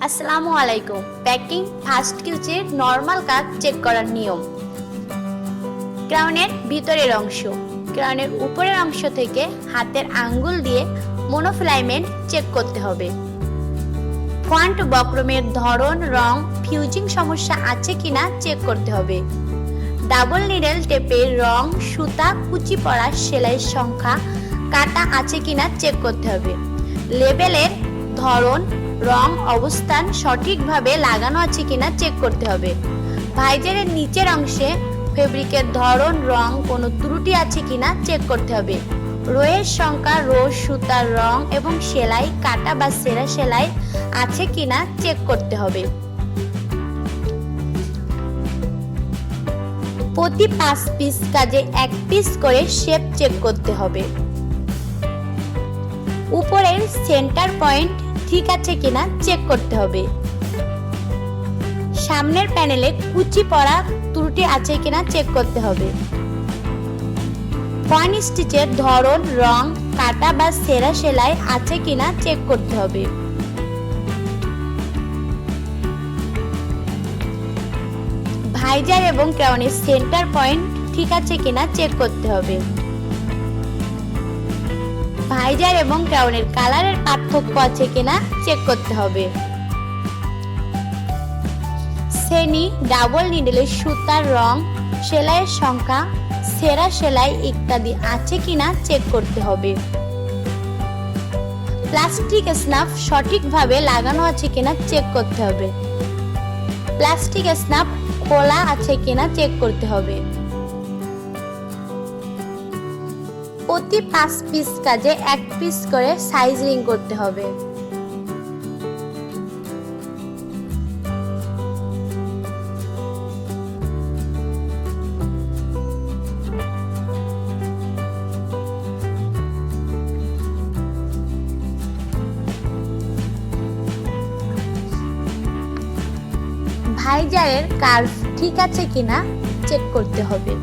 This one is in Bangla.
আসসালামু আলাইকুম। প্যাকিং ফার্স্ট কিউচের নরমাল কাজ চেক করার নিয়ম। ক্রাউনের ভিতরের অংশ, ক্রাউনের উপরের অংশ থেকে হাতের আঙ্গুল দিয়ে মনোফিলামেন্ট চেক করতে হবে। ফন্ট বক্রমের ধরন, রং, ফিউজিং সমস্যা আছে কিনা চেক করতে হবে। ডাবল নিডেল টেপের রং, সুতা, কুচি পড়া, সেলাইয়ের সংখ্যা, কাটা আছে কিনা চেক করতে হবে। লেবেলের ধরন, রং, অবস্থান সঠিকভাবে লাগানো আছে কিনা চেক করতে হবে। ভাইজারের নিচের অংশে ফেব্রিকের ধরন, রং, কোনো ত্রুটি আছে কিনা চেক করতে হবে। রোয়ের সংখ্যা, রো, সুতার রং এবং সেলাই, কাটা বা সেরা সেলাই আছে কিনা চেক করতে হবে। প্রতি 5 পিস কাজে 1 পিস করে শেপ চেক করতে হবে। উপরের সেন্টার পয়েন্ট ঠিক আছে কিনা চেক করতে হবে। সামনের প্যানেলে কুচি পড়া ত্রুটি আছে কিনা চেক করতে হবে। পয়েন্ট স্টিচের ধরন, রং, কাটা বা সেরা সেলাই আছে কিনা চেক করতে হবে। ভাইজার এবং ক্রাউনের সেন্টার পয়েন্ট ঠিক আছে কিনা চেক করতে হবে। ভাইজার এবং ক্রাউনের কালারের পার্থক্য আছে কিনা চেক করতে হবে। শ্রেণী, ডাবল নিডেলের সুতার রং, সেলাইয়ের সংখ্যা, সেরা সেলাই ইত্যাদি আছে কিনা চেক করতে হবে। প্লাস্টিক স্নাফ সঠিকভাবে লাগানো আছে কিনা চেক করতে হবে। প্লাস্টিক স্নাফ খোলা আছে কিনা চেক করতে হবে। প্রতি 5 পিস কাজে 1 পিস করে সাইজ রিং করতে হবে। ভাইজারের কার্ভ ঠিক আছে কিনা চেক করতে হবে।